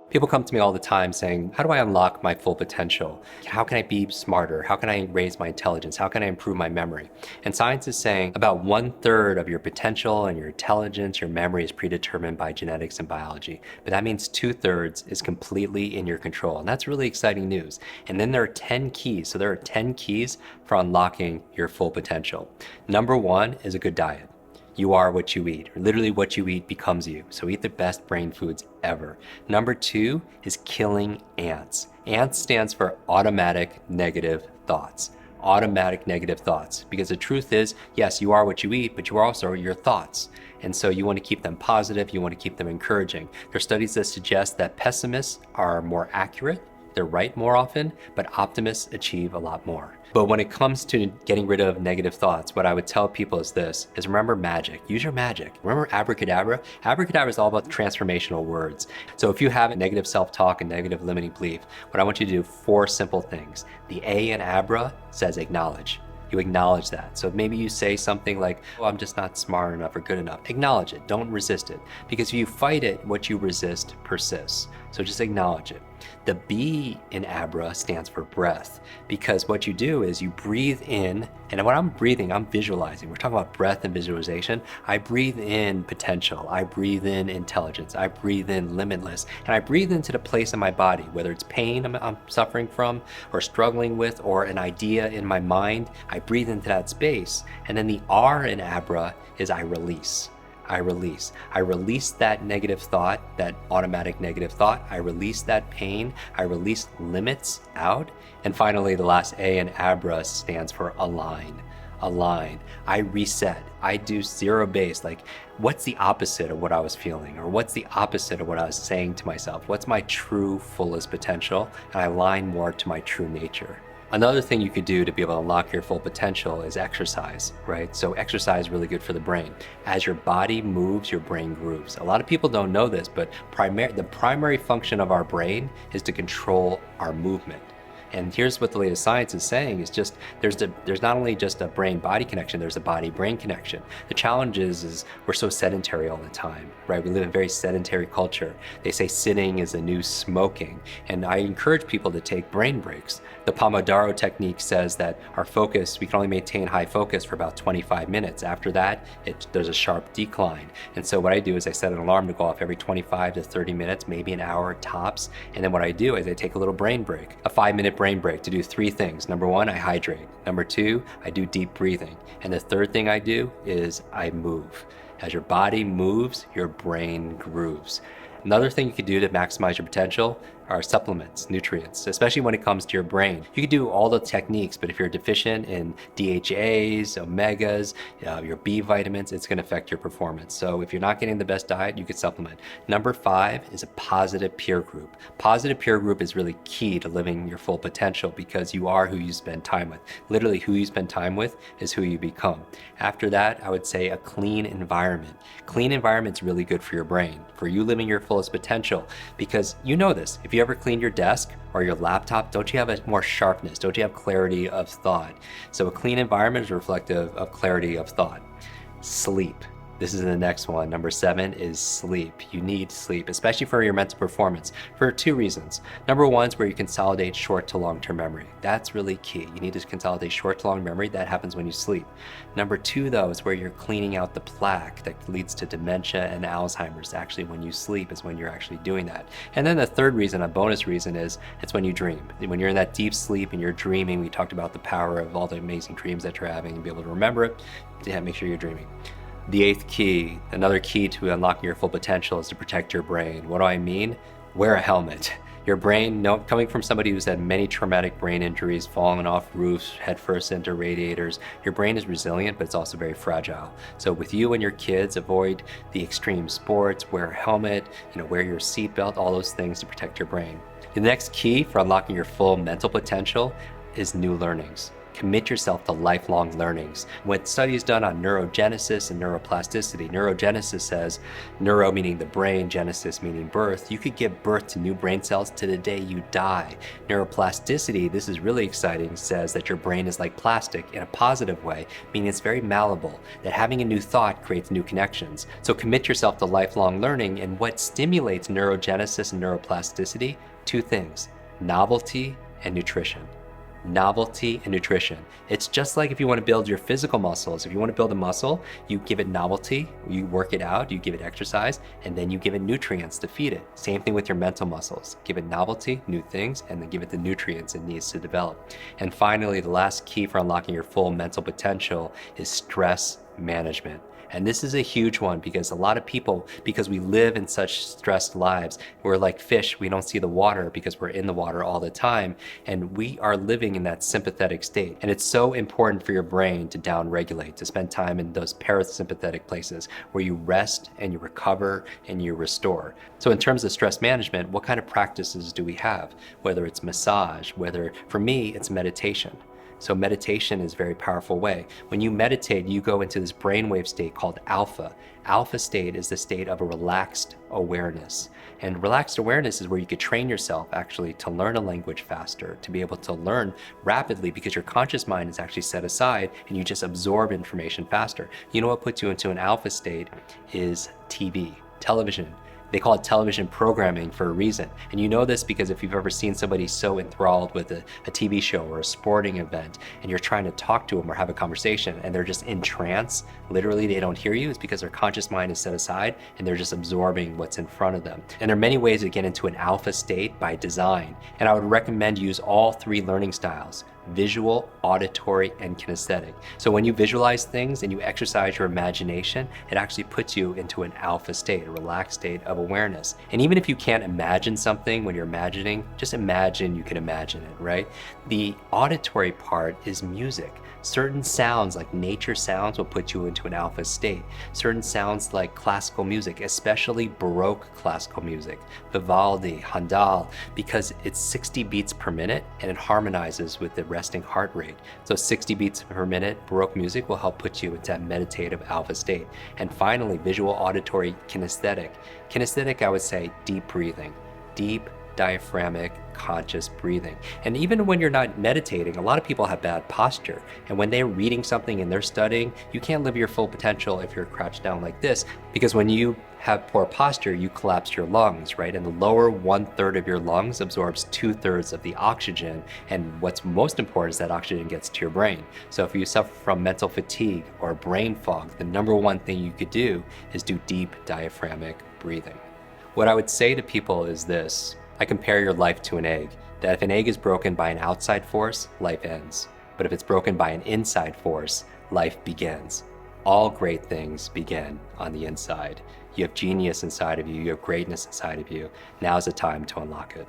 People come to me all the time saying, how do I unlock my full potential? How can I be smarter? How can I raise my intelligence? How can I improve my memory? And science is saying about 1/3 of your potential and your intelligence, your memory is predetermined by genetics and biology. But that means 2/3 is completely in your control. And that's really exciting news. And then there are 10 keys. So there are 10 keys for unlocking your full potential. Number one is a good diet. You are what you eat. Literally what you eat becomes you. So eat the best brain foods ever. Number two is killing ants. ANTS stands for automatic negative thoughts. Automatic negative thoughts. Because the truth is, yes, you are what you eat, but you are also your thoughts. And so you want to keep them positive, you want to keep them encouraging. There are studies that suggest that pessimists are more accurate, they're right more often, but optimists achieve a lot more. But when it comes to getting rid of negative thoughts, what I would tell people is this, is remember magic. Use your magic. Remember abracadabra? Abracadabra is all about transformational words. So if you have a negative self-talk and negative limiting belief, what I want you to do, 4 simple things. The A in abra says acknowledge. You acknowledge that. So maybe you say something like, oh, I'm just not smart enough or good enough. Acknowledge it, don't resist it. Because if you fight it, what you resist persists. So just acknowledge it. The B in ABRA stands for breath, because what you do is you breathe in, and when I'm breathing, I'm visualizing. We're talking about breath and visualization. I breathe in potential, I breathe in intelligence, I breathe in limitless, and I breathe into the place in my body, whether it's pain I'm suffering from or struggling with, or an idea in my mind, I breathe into that space. And then the R in ABRA is I release. I release. I release that negative thought, that automatic negative thought. I release that pain. I release limits out. And finally, the last A in ABRA stands for align. Align. I reset. I do zero base. Like, what's the opposite of what I was feeling? Or what's the opposite of what I was saying to myself? What's my true fullest potential? And I align more to my true nature. Another thing you could do to be able to unlock your full potential is exercise, right? So exercise is really good for the brain. As your body moves, your brain grooves. A lot of people don't know this, but the primary function of our brain is to control our movement. And here's what the latest science is saying is just, there's not only just a brain-body connection, there's a body-brain connection. The challenge is we're so sedentary all the time, right? We live in a very sedentary culture. They say sitting is the new smoking. And I encourage people to take brain breaks. The Pomodoro technique says that our focus, we can only maintain high focus for about 25 minutes. After that, there's a sharp decline. And so what I do is I set an alarm to go off every 25 to 30 minutes, maybe an hour tops. And then what I do is I take a little brain break, a 5-minute brain break to do 3 things. Number 1, I hydrate. Number 2, I do deep breathing. And the third thing I do is I move. As your body moves, your brain grooves. Another thing you can do to maximize your potential are supplements, nutrients, especially when it comes to your brain. You can do all the techniques, but if you're deficient in DHAs, omegas, your B vitamins, it's gonna affect your performance. So if you're not getting the best diet, you could supplement. Number 5 is a positive peer group. Positive peer group is really key to living your full potential because you are who you spend time with. Literally who you spend time with is who you become. After that, I would say a clean environment. Clean environment's really good for your brain, for you living your fullest potential, because you know this, if you ever clean your desk or your laptop, don't you have more sharpness? Don't you have clarity of thought? So a clean environment is reflective of clarity of thought. Sleep. This is the next one. Number 7 is sleep. You need sleep, especially for your mental performance, for 2 reasons. Number 1 is where you consolidate short to long-term memory. That's really key. You need to consolidate short to long memory. That happens when you sleep. Number 2, though, is where you're cleaning out the plaque that leads to dementia and Alzheimer's. Actually, when you sleep is when you're actually doing that. And then the third reason, a bonus reason, is it's when you dream. When you're in that deep sleep and you're dreaming, we talked about the power of all the amazing dreams that you're having and be able to remember it. Yeah, make sure you're dreaming. The 8th key, another key to unlocking your full potential, is to protect your brain. What do I mean? Wear a helmet. Your brain, coming from somebody who's had many traumatic brain injuries, falling off roofs, headfirst into radiators, your brain is resilient, but it's also very fragile. So with you and your kids, avoid the extreme sports, wear a helmet, wear your seatbelt, all those things to protect your brain. The next key for unlocking your full mental potential is new learnings. Commit yourself to lifelong learnings. When studies done on neurogenesis and neuroplasticity, neurogenesis says, neuro meaning the brain, genesis meaning birth, you could give birth to new brain cells to the day you die. Neuroplasticity, this is really exciting, says that your brain is like plastic in a positive way, meaning it's very malleable, that having a new thought creates new connections. So commit yourself to lifelong learning, and what stimulates neurogenesis and neuroplasticity? Two things: novelty and nutrition. Novelty and nutrition. It's just like if you want to build your physical muscles. If you want to build a muscle, you give it novelty, you work it out, you give it exercise, and then you give it nutrients to feed it. Same thing with your mental muscles. Give it novelty, new things, and then give it the nutrients it needs to develop. And finally, the last key for unlocking your full mental potential is stress management. And this is a huge one, because a lot of people, because we live in such stressed lives, we're like fish, we don't see the water because we're in the water all the time, and we are living in that sympathetic state. And it's so important for your brain to downregulate, to spend time in those parasympathetic places where you rest and you recover and you restore. So in terms of stress management, what kind of practices do we have? Whether it's massage, for me, it's meditation. So meditation is a very powerful way. When you meditate, you go into this brainwave state called alpha. Alpha state is the state of a relaxed awareness. And relaxed awareness is where you could train yourself actually to learn a language faster, to be able to learn rapidly, because your conscious mind is actually set aside and you just absorb information faster. You know what puts you into an alpha state is TV, television. They call it television programming for a reason. And you know this because if you've ever seen somebody so enthralled with a TV show or a sporting event, and you're trying to talk to them or have a conversation and they're just in trance, literally they don't hear you, it's because their conscious mind is set aside and they're just absorbing what's in front of them. And there are many ways to get into an alpha state by design. And I would recommend you use all three learning styles: visual, auditory, and kinesthetic. So when you visualize things and you exercise your imagination, it actually puts you into an alpha state, a relaxed state of awareness. And even if you can't imagine something when you're imagining, just imagine you can imagine it, right? The auditory part is music. Certain sounds like nature sounds will put you into an alpha state. Certain sounds like classical music, especially Baroque classical music, Vivaldi, Handel, because it's 60 beats per minute and it harmonizes with the resting heart rate. So 60 beats per minute Baroque music will help put you into that meditative alpha state. And finally, visual, auditory, kinesthetic. Kinesthetic, I would say deep breathing, deep diaphragmatic conscious breathing. And even when you're not meditating, a lot of people have bad posture. And when they're reading something and they're studying, you can't live your full potential if you're crouched down like this, because when you have poor posture, you collapse your lungs, right? And the lower 1/3 of your lungs absorbs 2/3 of the oxygen. And what's most important is that oxygen gets to your brain. So if you suffer from mental fatigue or brain fog, the number one thing you could do is do deep diaphragmatic breathing. What I would say to people is this: I compare your life to an egg, that if an egg is broken by an outside force, life ends. But if it's broken by an inside force, life begins. All great things begin on the inside. You have genius inside of you, you have greatness inside of you. Now's the time to unlock it.